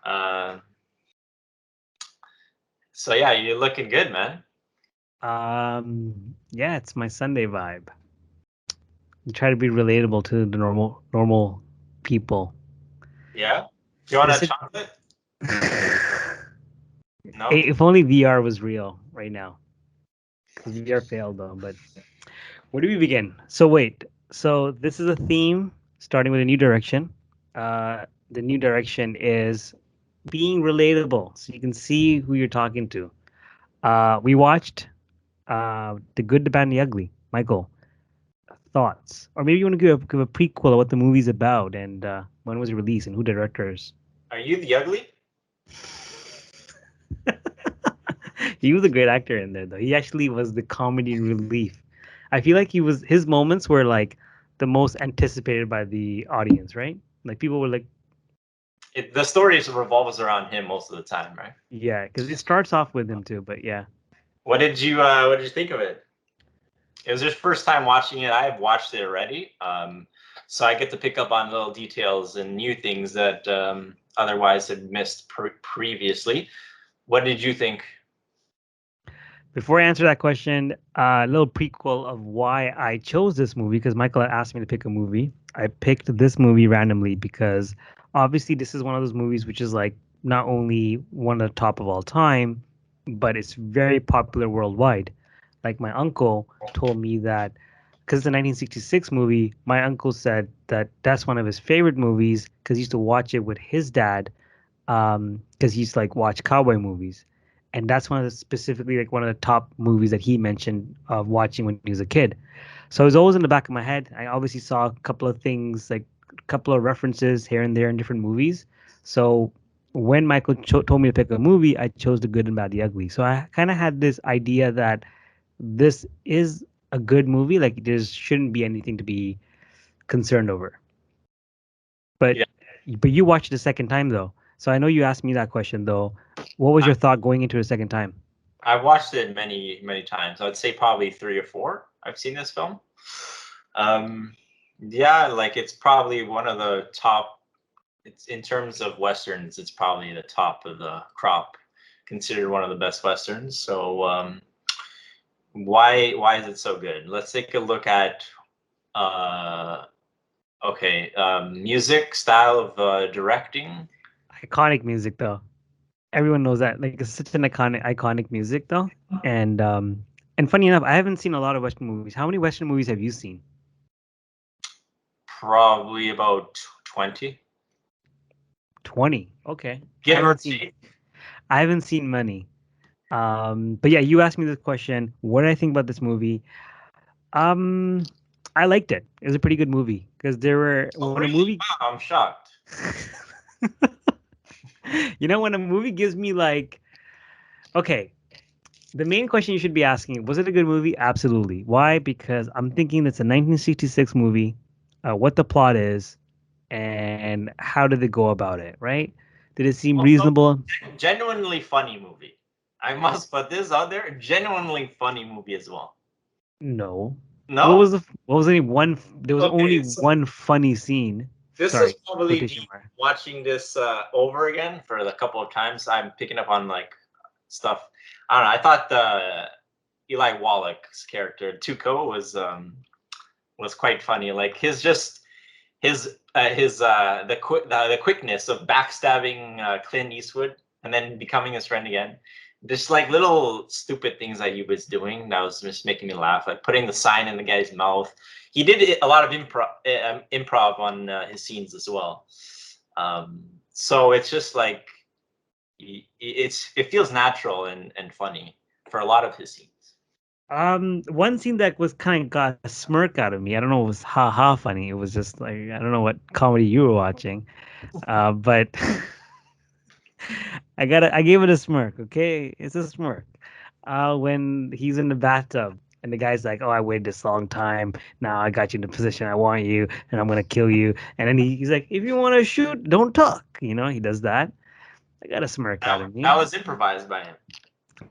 Uh, so yeah, you're looking good, man. Yeah, it's my Sunday vibe. You try to be relatable to the normal people. Yeah. Do you want Is a it? chocolate? No. If only VR was real right now. Because VR failed though. But where do we begin? So wait. So this is a theme starting with a new direction. The new direction is being relatable, so you can see who you're talking to. We watched The Good, the Bad, and the Ugly. Michael, thoughts? Or maybe you want to give a prequel of what the movie's about and when was it released and who directors. Are you the ugly? He was a great actor in there, though. He actually was the comedy relief. I feel like his moments were like the most anticipated by the audience, right? Like people were like, The story revolves around him most of the time, right? yeah, because it starts off with him too. But yeah, What did you think of it? It was your first time watching it. I've watched it already, so I get to pick up on little details and new things that otherwise had missed previously. What did you think? before I answer that question, a little prequel of why I chose this movie because Michael had asked me to pick a movie. I picked this movie randomly because obviously this is one of those movies which is like not only one of the top of all time, but it's very popular worldwide. Like my uncle told me that because it's a 1966 movie, my uncle said that that's one of his favorite movies because he used to watch it with his dad because he used to like watch cowboy movies, and that's one of the specifically like one of the top movies that he mentioned of watching when he was a kid. So it was always in the back of my head. I obviously saw a couple of things like a couple of references here and there in different movies. So when Michael told me to pick a movie, I chose The Good and Bad, the Ugly. So I kind of had this idea that this is a good movie. Like there shouldn't be anything to be concerned over. But Yeah, but you watched it a second time though. So I know you asked me that question though. What was I, your thought going into the second time? I've watched it many times. I'd say probably three or four. I've seen this film. Um, yeah, like it's probably one of the top. It's in terms of westerns, it's probably the top of the crop, considered one of the best westerns. So why is it so good? Let's take a look at uh, okay, music, style of directing. Iconic music though. Everyone knows that. Like it's such an iconic music though. And funny enough, I haven't seen a lot of Western movies. How many Western movies have you seen? Probably about 20, 20. Okay. give or take. I haven't seen many. But yeah, you asked me this question. What did I think about this movie? Um, I liked it. It was a pretty good movie because there were Oh, when a really? movie Wow, I'm shocked. when a movie gives me like, okay, the main question you should be asking, was it a good movie? Absolutely. Why? Because I'm thinking it's a 1966 movie, what the plot is, and how did they go about it, right? Did it seem Also, reasonable? genuinely funny movie. I must put this out there. Genuinely funny movie as well. No. No? What was any one there was only Okay, so one funny scene. this is Sorry, probably quotation me mark. watching this over again for the couple of times. I'm picking up on like stuff. I don't know. I thought the Eli Wallach's character Tuco was quite funny. Like his the quickness of backstabbing Clint Eastwood and then becoming his friend again. Just like little stupid things that he was doing that was just making me laugh. Like putting the sign in the guy's mouth. He did a lot of improv on his scenes as well. So it's just like it feels natural and funny for a lot of his scenes. One scene that was kind of got a smirk out of me. I don't know, it was ha ha funny. It was just like I don't know what comedy you were watching, but I gave it a smirk. Okay, it's a smirk. When he's in the bathtub and the guy's like, "Oh, I waited this long time. Now I got you in the position I want you, and I'm gonna kill you." And then he's like, "If you want to shoot, don't talk." You know, he does that. I got a smirk out of That me. was improvised by him.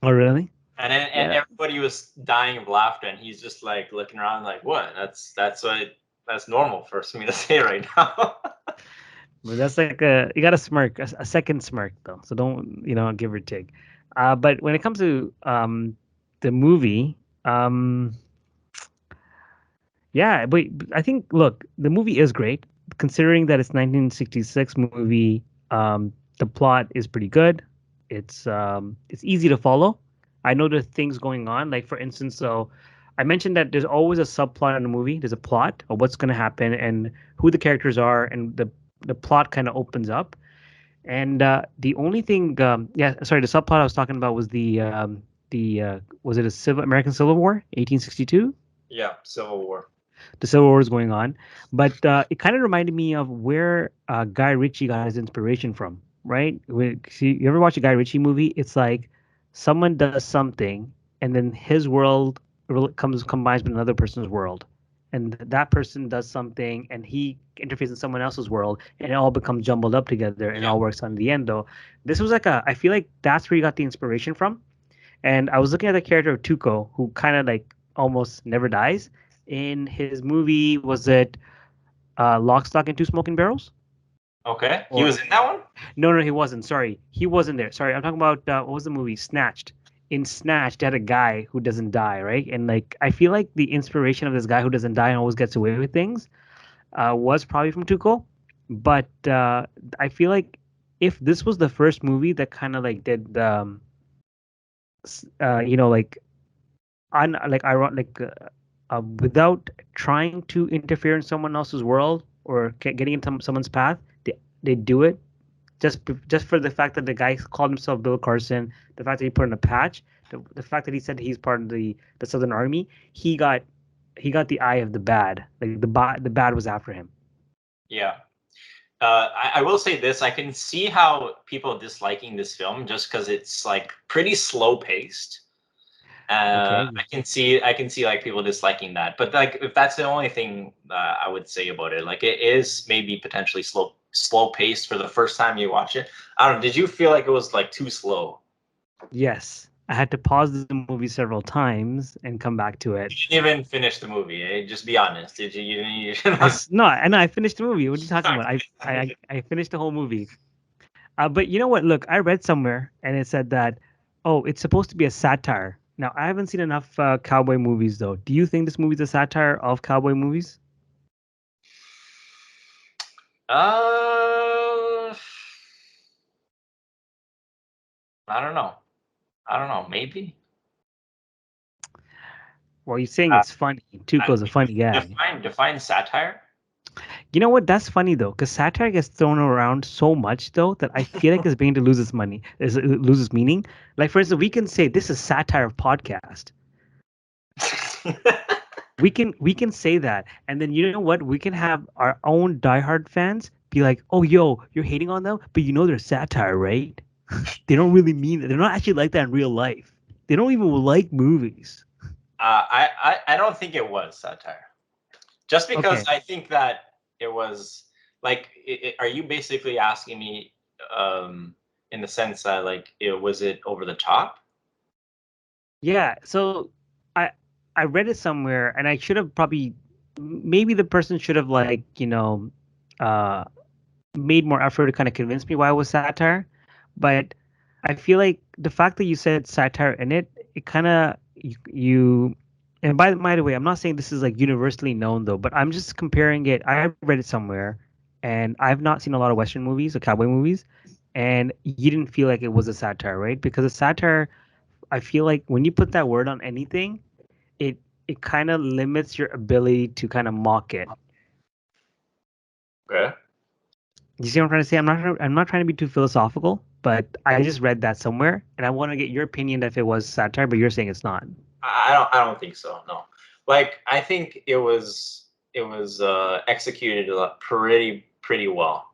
Oh, really? And then Yeah. everybody was dying of laughter, and he's just like looking around, like, "What? That's normal for me to say right now." But that's like you got a smirk, a second smirk though. So don't give or take. But when it comes to the movie, um, yeah, but I think look, the movie is great considering that it's 1966 movie. The plot is pretty good. It's easy to follow. I know there's things going on. Like for instance, so I mentioned that there's always a subplot in the movie. There's a plot of what's going to happen and who the characters are, and the plot kind of opens up. And the only thing, yeah, sorry, the subplot I was talking about was the was it a American Civil War, 1862? Yeah, Civil War. The Civil War is going on, but it kind of reminded me of where Guy Ritchie got his inspiration from, right? See, you ever watch a Guy Ritchie movie? It's like someone does something, and then his world combines with another person's world, and that person does something, and he interferes in someone else's world, and it all becomes jumbled up together, and it Yeah. all works out in the end. Though this was like I feel like that's where you got the inspiration from. And I was looking at the character of Tuco, who kind of like almost never dies. In his movie, was it Lock, Stock, and Two Smoking Barrels? Okay. He Or was in that one? no, no, he wasn't. Sorry, he wasn't there. Sorry, I'm talking about what was the movie? Snatched. In Snatched, they had a guy who doesn't die, right? And like, I feel like the inspiration of this guy who doesn't die and always gets away with things was probably from Tuco. But I feel like if this was the first movie that kind of like did like like without trying to interfere in someone else's world or getting into someone's path, they do it just for the fact that the guy called himself Bill Carson, the fact that he put in a patch, the fact that he said he's part of the Southern Army, he got the eye of the bad. Like the bad was after him. Yeah. I will say this: I can see how people disliking this film just because it's like pretty slow paced. Okay. I can see like people disliking that, but like if that's the only thing I would say about it, like it is maybe potentially slow paced for the first time you watch it. I don't know. Did you feel like it was like too slow? Yes. I had to pause the movie several times and come back to it. You didn't even finish the movie. Eh? Just be honest. Did you? No, I know I finished the movie. What are you talking about? I finished the whole movie. But you know what? Look, I read somewhere and it said that, oh, it's supposed to be a satire. Now, I haven't seen enough cowboy movies though. Do you think this movie's a satire of cowboy movies? Uh, I don't know. I don't know. Maybe. Well, you're saying Uh, it's funny. Tuco's a funny guy. define satire. You know what? That's funny though, because satire gets thrown around so much though that I feel like it's beginning to lose its money, it loses meaning. Like for instance, we can say this is satire of podcast. We can say that, and then you know what? We can have our own diehard fans be like, "Oh, yo, you're hating on them, but you know they're satire, right? They don't really mean it. They're not actually like that in real life. They don't even like movies." I don't think it was satire. Just because Okay. I think that it was like, are you basically asking me, in the sense that like, was it over the top? Yeah. So I I read it somewhere, and I should have probably maybe the person should have like uh made more effort to kind of convince me why it was satire. But I feel like the fact that you said satire in it, it kind of you. And by the way, I'm not saying this is like universally known though, but I'm just comparing it. I read it somewhere, and I've not seen a lot of Western movies or cowboy movies, and you didn't feel like it was a satire, right? Because a satire, I feel like when you put that word on anything, it it kind of limits your ability to kind of mock it. Okay. You see what I'm trying to say? I'm not trying to be too philosophical, but I just read that somewhere, and I want to get your opinion if it was satire, but you're saying it's not. I don't think so. No. Like I think it was executed pretty well.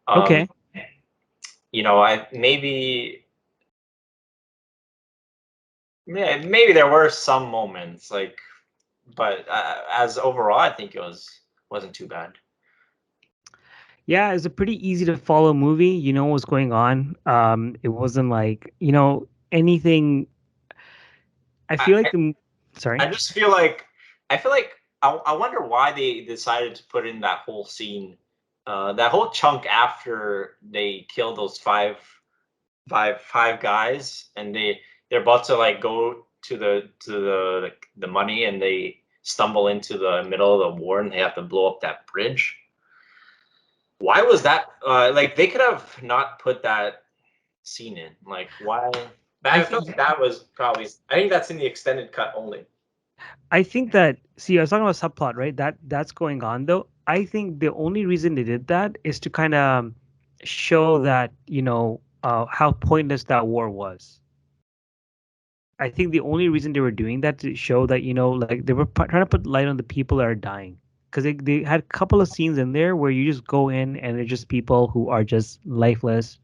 Um, Okay. I maybe, yeah, maybe there were some moments like, but as overall, I think wasn't too bad. Yeah, it's a pretty easy to follow movie. You know what's going on. It wasn't like, anything. I I, feel like the I sorry. just feel like I wonder why they decided to put in that whole scene that whole chunk after they kill those five guys, and they're about to like go to the money, and they stumble into the middle of the war, and they have to blow up that bridge. Why was that? Like they could have not put that scene in. Like why? I feel like that was probably. I think that's in the extended cut only. I think that see, I was talking about subplot, right? That's going on though. I think the only reason they did that is to kind of show that how pointless that war was. I think the only reason they were doing that to show that like they were trying to put light on the people that are dying, because they had a couple of scenes in there where you just go in and it's just people who are just lifeless,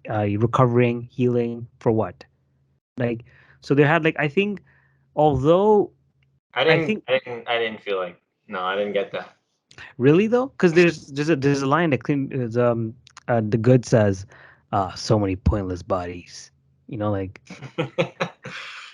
recovering, healing for what? Like, so they had like I think, although I didn't feel like. No, I didn't get that. really though, because there's a line that the good says, so many pointless bodies. Like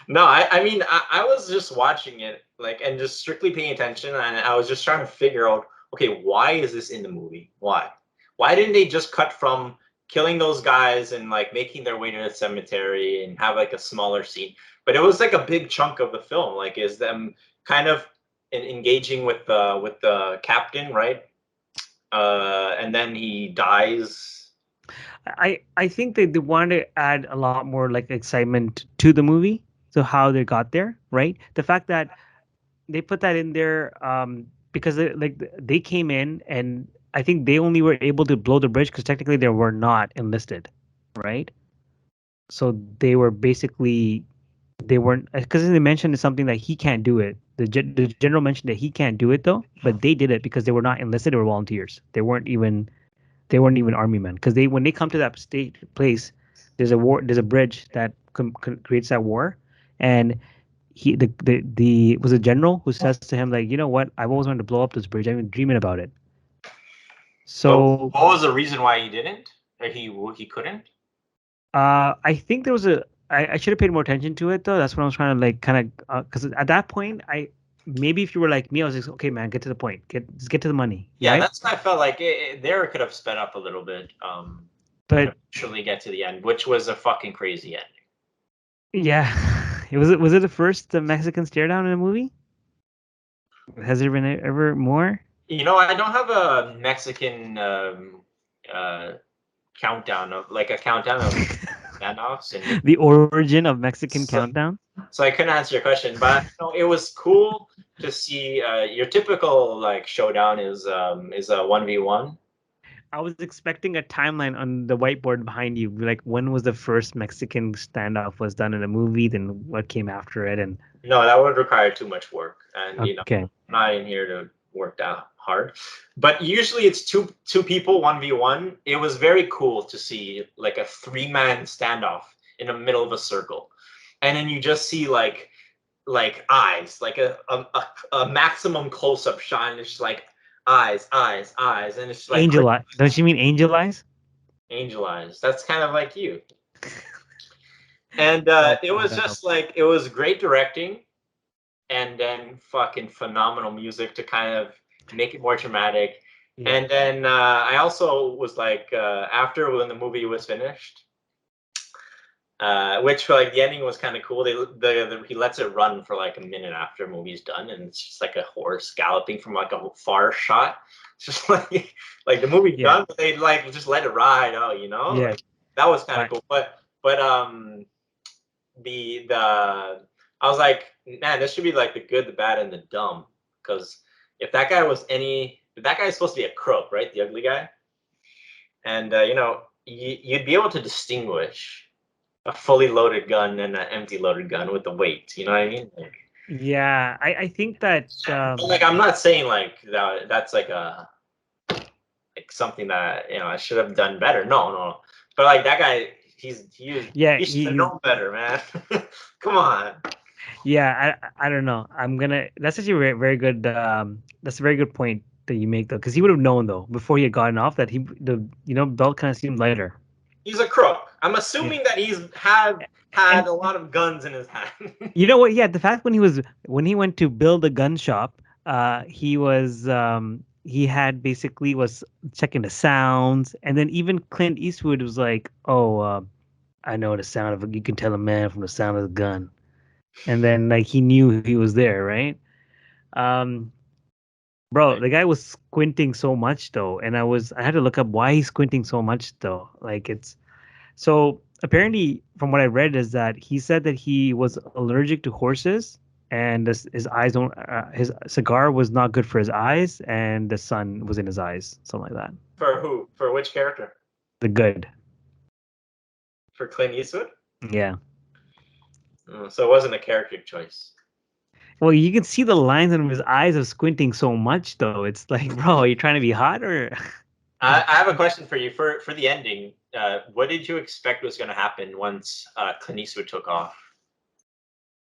No, I mean, I was just watching it, like, and just strictly paying attention, and I was just trying to figure out, okay, why is this in the movie? Why? Why didn't they just cut from killing those guys and like making their way to the cemetery and have like a smaller scene? But it was like a big chunk of the film, like, is them kind of engaging with the captain, right? And then he dies. I think they wanted to add a lot more like excitement to the movie, so how they got there, right? The fact that they put that in there because they came in, and I think they only were able to blow the bridge because technically they were not enlisted, right? So they were basically they weren't, because they mentioned it's something that he can't do it. The general mentioned that he can't do it though, but they did it because they were not enlisted; they were volunteers. They weren't even army men, because when they come to that state place, there's a bridge that creates that war, and the was a general who says to him like, you know what, I've always wanted to blow up this bridge. I've been dreaming about it. So what was the reason why he didn't? Or he couldn't? I think there was I should have paid more attention to it though. That's what I was trying to like kind of because at that point maybe if you were like me, I was like, okay man, get to the point, just get to the money. Yeah, right? that's what I felt like. There could have sped up a little bit. But Eventually get to the end, which was a fucking crazy ending. yeah, was it the first Mexican stare down in a movie? Has there been ever more? I don't have a Mexican countdown of like a countdown of standoffs, and The origin of Mexican so, countdown. so I couldn't answer your question. But it was cool to see. Your typical like showdown is a 1v1. I was expecting a timeline on the whiteboard behind you, like when was the first Mexican standoff was done in a movie, then what came after it, and No, that would require too much work, and okay. I'm not in here to work that hard. But usually it's two people 1v1. It was very cool to see like a 3-man standoff in the middle of a circle, and then you just see like eyes, like a maximum close up shot, and it's just like eyes, and it's like Angel eyes. Don't you mean angel eyes? angel eyes. That's kind of like you. And it was just like, it was great directing, and then fucking phenomenal music to kind of make it more dramatic. Yeah. And then I also was like, after when the movie was finished, which like the ending was kind of cool. He lets it run for like a minute after the movie's done, and it's just like a horse galloping from like a far shot. It's just like the movie's done, but they like just let it ride out, Yeah. Like, that was kind of cool. But the I was like, man, this should be like the good, the bad, and the dumb. Because if that guy is supposed to be a crook, right? The ugly guy. And you'd be able to distinguish a fully loaded gun and an empty loaded gun with the weight. You know what I mean? Like, yeah, I think that like, I'm not saying like that's like something that I should have done better. No. But like that guy, he should have known better, man. Come on. Yeah, I don't know. That's actually very, very good. That's a very good point that you make though, because he would have known though before he had gotten off that belt kind of seemed lighter. He's a crook. I'm assuming that he's had a lot of guns in his hand. You know what? Yeah, the fact when he went to build a gun shop, he he had basically was checking the sounds, and then even Clint Eastwood was like, "Oh, I know the sound of you can tell a man from the sound of the gun," and then like he knew he was there, right? Um, Bro, Right. the guy was squinting so much though, and I had to look up why he's squinting so much though. Like it's so apparently from what I read is that he said that he was allergic to horses and his eyes don't his cigar was not good for his eyes and the sun was in his eyes, something like that. For who? For which character? The good. For Clint Eastwood? Yeah. So it wasn't a character choice. Well, you can see the lines in his eyes of squinting so much though. It's like, bro, are you trying to be hot or I have a question for you for the ending. What did you expect was going to happen once Clint Eastwood took off?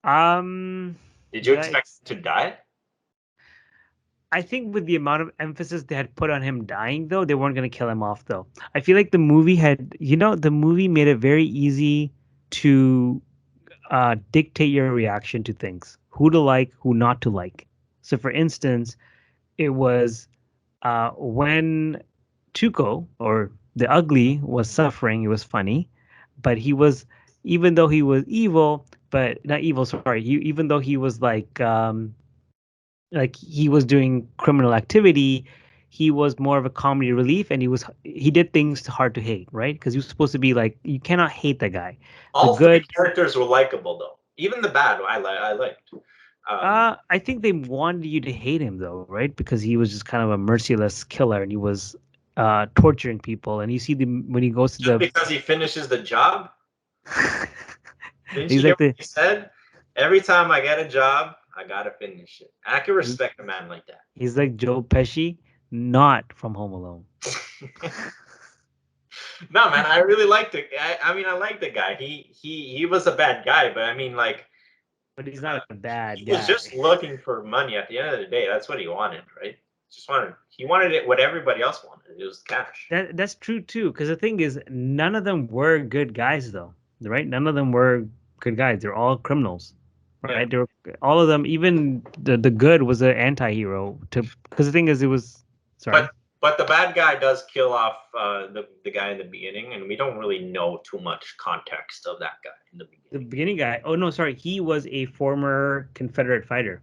um Did you did I expect ex- him to die? I think with the amount of emphasis they had put on him dying, though, they weren't going to kill him off, though. I feel like the movie had, the movie made it very easy to dictate your reaction to things, who to like, who not to like. So, for instance, it was when Tuco or the ugly was suffering, it was funny, but he was, even though he was evil, but not evil, sorry, even though he was like he was doing criminal activity, he was more of a comedy relief, and he did things hard to hate, right? Because he was supposed to be like you cannot hate the guy. The All three good, characters were likable, though. Even the bad, I liked. I think they wanted you to hate him though, right? Because he was just kind of a merciless killer, and he was torturing people. And you see the when he goes to Just the, because he finishes the job. Didn't you he's hear like what the he said? Every time I get a job, I gotta finish it. I can he, respect a man like that. he's like Joe Pesci, not from Home Alone. No, man, I really liked it. I mean, I like the guy. He was a bad guy, but I mean, like, But he's not a he bad was guy. just looking for money. At the end of the day, that's what he wanted, right? He wanted it what everybody else wanted. It was cash. That's true too, because the thing is, none of them were good guys though, right? None of them were good guys. They're all criminals, Yeah, right? They were all of them. Even the good was an anti-hero. To because the thing is, it was sorry. but but the bad guy does kill off the guy in the beginning, and we don't really know too much context of that guy in the The beginning. beginning guy. Oh no, sorry. He was a former Confederate fighter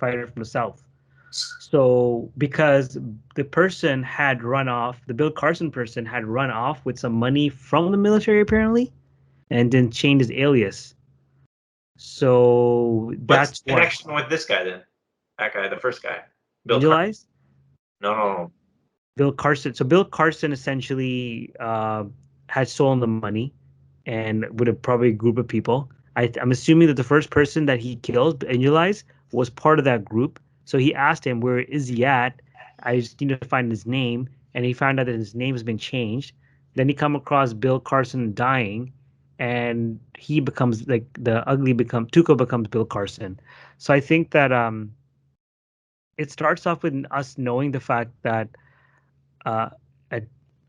from the South. So because the person had run off, the Bill Carson person had run off with some money from the military apparently, and then changed his alias. So What's that's the why connection with this guy then? That guy, the first guy, Bill Angel Carter. Eyes, No, no, no. Bill Carson. So Bill Carson essentially had stolen the money, and with a probably group of people. I'm assuming that the first person that he killed, Angel Eyes, was part of that group. So he asked him, "Where is he at? I just need to find his name." And he found out that his name has been changed. Then he come across Bill Carson dying, and he becomes like the ugly become Tuco becomes Bill Carson. So I think that it starts off with us knowing the fact that uh, a,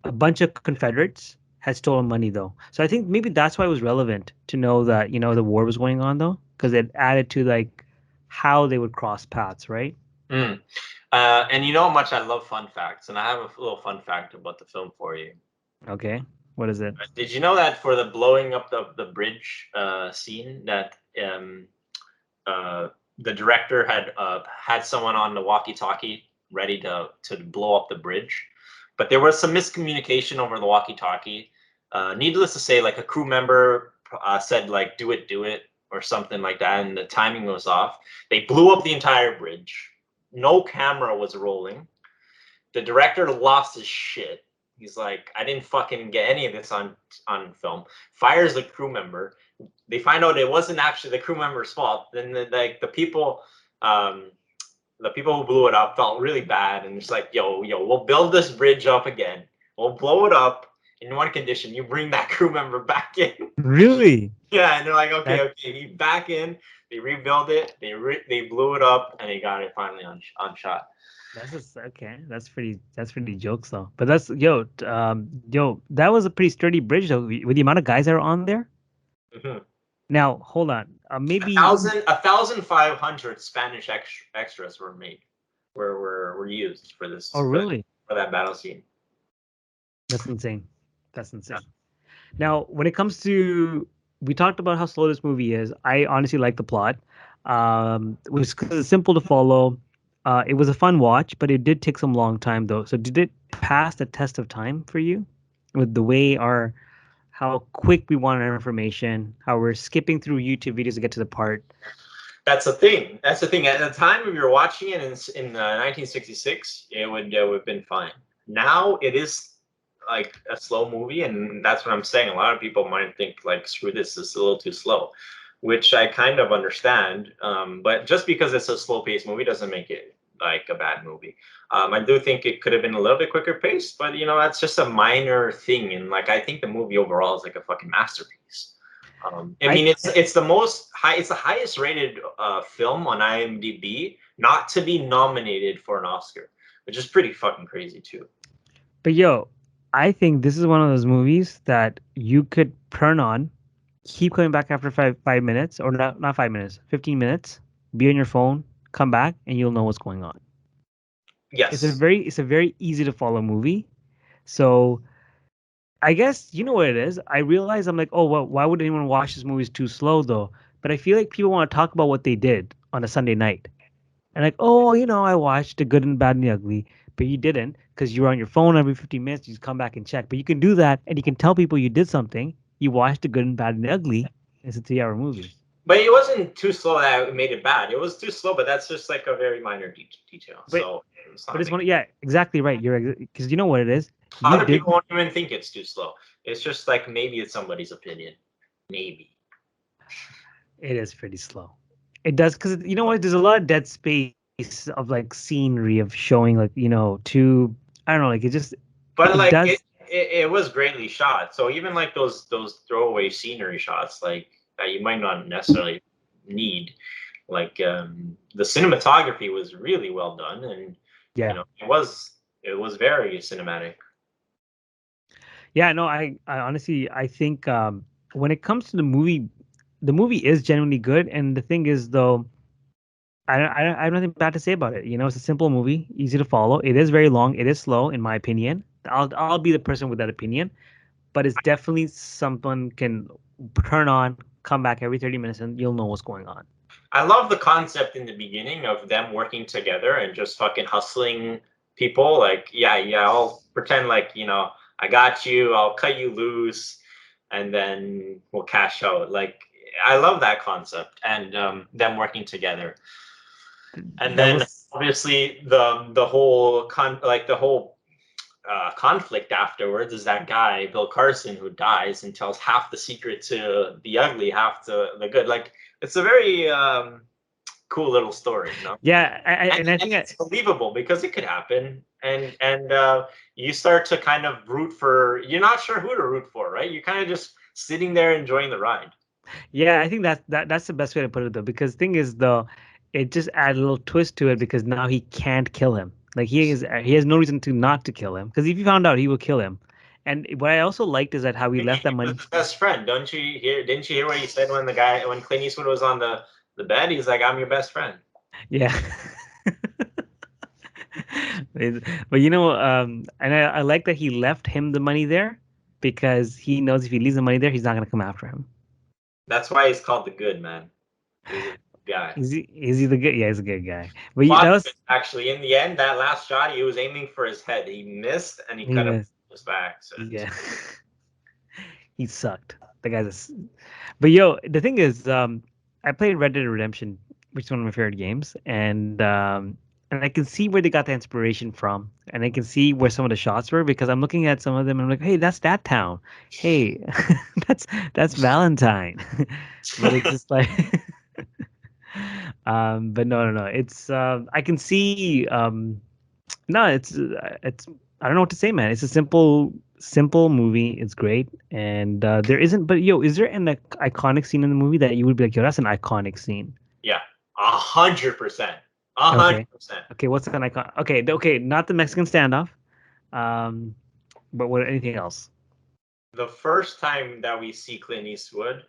a bunch of Confederates had stolen money, though. So I think maybe that's why it was relevant to know that the war was going on, though, because it added to like how they would cross paths, right? Mm. And you know how much I love fun facts, and I have a little fun fact about the film for you. Okay, what is it? Did you know that for the blowing up the bridge scene, that uh, the director had someone on the walkie-talkie ready to blow up the bridge, but there was some miscommunication over the walkie-talkie. Needless to say, like a crew member said, like do it, or something like that, and the timing was off. They blew up the entire bridge. No camera was rolling. The director lost his shit. He's like, I didn't fucking get any of this on film. Fires the crew member. They find out it wasn't actually the crew member's fault. Then the people, the people who blew it up felt really bad, and it's like, yo, we'll build this bridge up again. We'll blow it up in one condition. You bring that crew member back in. Really? Yeah, and they're like, That okay, he's back in. They rebuild it. They blew it up, and they got it finally on shot. that's just okay. That's pretty jokes though. But that's yo, that was a pretty sturdy bridge though, with the amount of guys that are on there. Mhm. Now hold on, A maybe thousand, 1,500 Spanish extras were made. were used for this Oh, really? for that battle scene. That's insane. That's insane. Now, when it comes to, we talked about how slow this movie is. I honestly like the plot. It was 'cause it's simple to follow. It was a fun watch, but it did take some long time though. So did it pass the test of time for you with the way our how quick we want our information, how we're skipping through YouTube videos to get to the part? That's the thing. That's the thing. At the time when you were watching it in 1966, it would have been fine. Now it is like a slow movie, and that's what I'm saying. A lot of people might think like, screw this, this is a little too slow, which I kind of understand. But just because it's a slow-paced movie doesn't make it like a bad movie. I do think it could have been a little bit quicker paced, but that's just a minor thing. And like, I think the movie overall is like a fucking masterpiece. I mean, it's the it's the highest rated film on IMDb not to be nominated for an Oscar, which is pretty fucking crazy too. But yo, I think this is one of those movies that you could turn on, keep coming back after five minutes, or not 5 minutes, 15 minutes, be on your phone, come back, and you'll know what's going on. Yes. It's a very easy to follow movie. So I guess you know what it is. I realize I'm like, oh well, why would anyone watch this movie? It's too slow though. But I feel like people want to talk about what they did on a Sunday night. And like, oh, I watched The Good and Bad and the Ugly, but you didn't because you were on your phone every 15 minutes. You just come back and check. But you can do that, and you can tell people you did something. You watched The Good and Bad and the Ugly. It's a 3-hour movie. But it wasn't too slow that it made it bad. It was too slow, but that's just like a very minor detail. So it's one. Yeah, exactly right. Because you know what it is. Other people won't even think it's too slow. It's just like maybe it's somebody's opinion. Maybe. It is pretty slow. It does because you know what? There's a lot of dead space of like scenery of showing like two. I don't know, like it just. But like it was greatly shot. So even like those throwaway scenery shots like that you might not necessarily need, like the cinematography was really well done, and it was very cinematic. Yeah, no, I honestly I think when it comes to the movie is genuinely good, and the thing is though, I have nothing bad to say about it. It's a simple movie, easy to follow. It is very long. It is slow, in my opinion. I'll be the person with that opinion, but it's definitely someone can turn on, come back every 30 minutes, and you'll know what's going on. I love the concept in the beginning of them working together and just fucking hustling people. Like, yeah, I'll pretend like, I got you, I'll cut you loose, and then we'll cash out. Like, I love that concept and them working together. And then obviously the whole conflict afterwards is that guy Bill Carson who dies and tells half the secret to the ugly, half to the good. Like, it's a very cool little story, Yeah, and I think it's believable because it could happen, and you start to kind of root for. You're not sure who to root for, right? You're kind of just sitting there enjoying the ride. Yeah, I think that's the best way to put it though, because the thing is though, it just adds a little twist to it because now he can't kill him. Like he has no reason to not to kill him because if he found out, he will kill him. And what I also liked is that how he left that money. His best friend, don't you hear? Didn't you hear what he said when Clint Eastwood was on the bed? He's like, "I'm your best friend." Yeah. But and I like that he left him the money there because he knows if he leaves the money there, he's not gonna come after him. That's why he's called the good man. He's a good guy. Is he the good? Yeah, he's a good guy. But that was actually in the end, that last shot, he was aiming for his head. He missed, and he cut him his back. So. Yeah, he sucked. The guy's. But yo, the thing is, I played Red Dead Redemption, which is one of my favorite games, and I can see where they got the inspiration from, and I can see where some of the shots were because I'm looking at some of them and I'm like, hey, that's that town. Hey, that's Valentine. But it's just like, but no. It's I can see. No, it's I don't know what to say, man. It's a simple movie. It's great, and there isn't. But yo, is there an iconic scene in the movie that you would be like, yo, that's an iconic scene? Yeah, 100%. 100%. Okay, what's an icon? Okay, not the Mexican standoff. But what? Anything else? The first time that we see Clint Eastwood,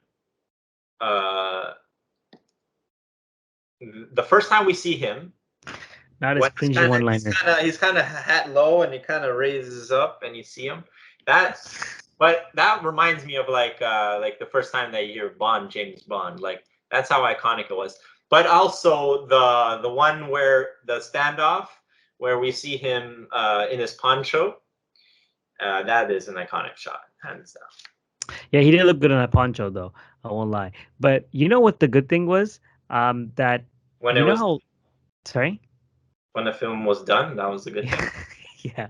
the first time we see him, Not as cringy one-liner. He's kind of hat low and he kind of raises up and you see him. But that reminds me of like the first time that you hear Bond, James Bond. Like that's how iconic it was. But also the one where the standoff where we see him in his poncho. That is an iconic shot, hands down. Yeah, he did look good in that poncho, though. I won't lie. But you know what the good thing was? That When you it know was how. Sorry. when the film was done, that was a good thing. Yeah,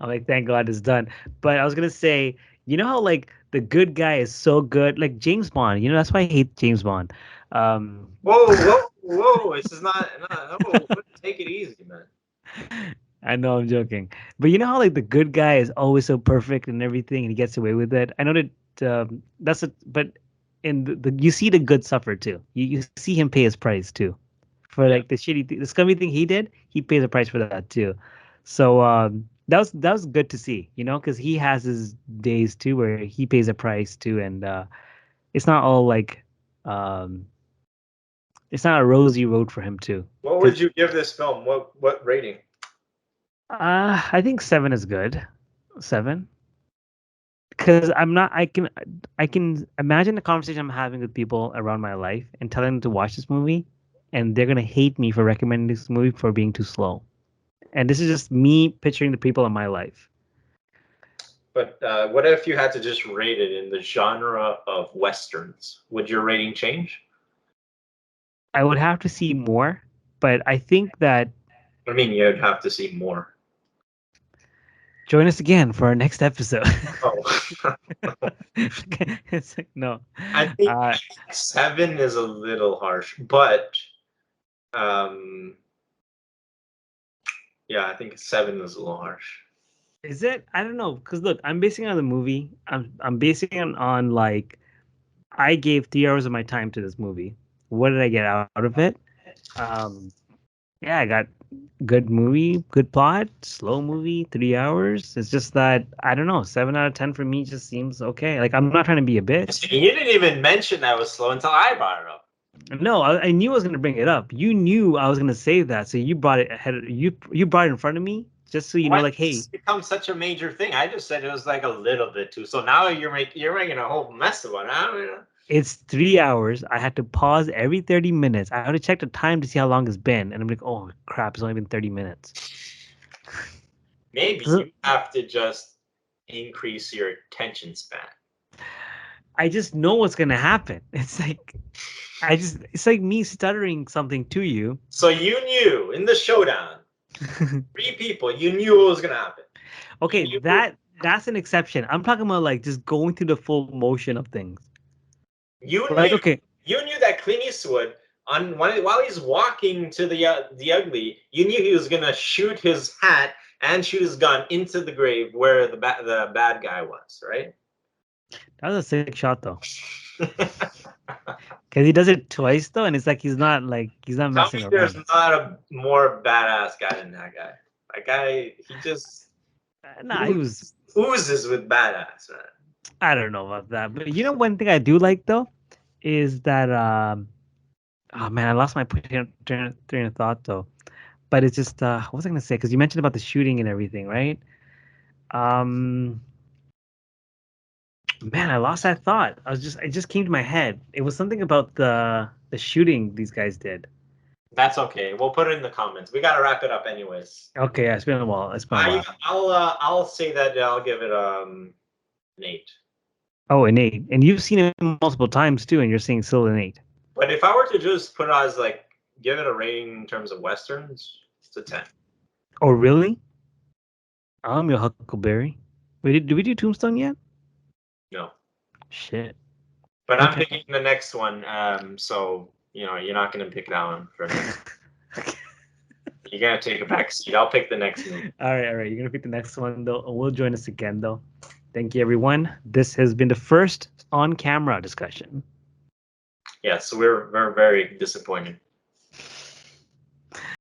I'm like, thank God it's done. But I was gonna say, you know how like the good guy is so good, like James Bond. You know that's why I hate James Bond. Whoa! This is not. No, take it easy, man. I know I'm joking, but you know how like the good guy is always so perfect and everything, and he gets away with it. I know that that's a, but in the you see the good suffer too. You see him pay his price too, for like the the scummy thing he did. He pays a price for that too. So that was good to see, you know, because he has his days too where he pays a price too, and it's not all like um, it's not a rosy road for him too. What would you give this film? What rating? I think 7 is good. 7. Because I'm not. I can imagine the conversation I'm having with people around my life and telling them to watch this movie, and they're gonna hate me for recommending this movie for being too slow. And this is just me picturing the people in my life. But what if you had to just rate it in the genre of westerns? Would your rating change? I would have to see more, but I think that. I mean, you'd have to see more. Join us again for our next episode. Oh. It's like, no. I think 7 is a little harsh, but yeah, I think 7 is a little harsh. Is it? I don't know, because look, I'm basing it on the movie. I'm basing it on like I gave 3 hours of my time to this movie. What did I get out of it? Yeah, I got good movie, good plot, slow movie, 3 hours. It's just that I don't know, 7 out of 10 for me just seems okay. Like I'm not trying to be a bitch. You didn't even mention that was slow until I brought it up. No, I knew I was gonna bring it up. You knew I was gonna say that, so you brought it ahead. You brought it in front of me just so you know, like, hey, it's become such a major thing. I just said it was like a little bit too. So now you're making a whole mess of it. It's 3 hours. I had to pause every 30 minutes. I had to check the time to see how long it's been, and I'm like, oh crap, it's only been 30 minutes. Maybe you have to just increase your attention span. I just know what's gonna happen. It's like it's like me stuttering something to you. So you knew in the showdown, 3 people, you knew what was gonna happen. Okay, that's an exception. I'm talking about like just going through the full motion of things. You knew that Clint Eastwood while he's walking to the ugly, you knew he was gonna shoot his hat and shoot his gun into the grave where the bad guy was, right? That was a sick shot though. Because he does it twice though, and it's like he's not messing around. There's not a more badass guy than that guy. That guy, he just he was oozes with badass, man. I don't know about that, but you know one thing I do like though is that oh man, I lost my train of thought though. But it's just what was I gonna say? Because you mentioned about the shooting and everything, right? Man, I lost that thought. It just came to my head. It was something about the shooting these guys did. That's okay. We'll put it in the comments. We gotta wrap it up anyways. Okay, yeah, it's been a while. I'll say that I'll give it an 8. Oh, an 8. And you've seen it multiple times too, and you're saying still an 8. But if I were to just put it as like give it a rating in terms of westerns, it's a 10. Oh, really? I'm your Huckleberry. Wait, did we do Tombstone yet? No. Shit. But I'm picking the next one. So you're not gonna pick that one for me. You're gonna take a back seat. I'll pick the next one. All right. You're gonna pick the next one though. We'll join us again though. Thank you, everyone. This has been the first on-camera discussion. Yes, we're very disappointed.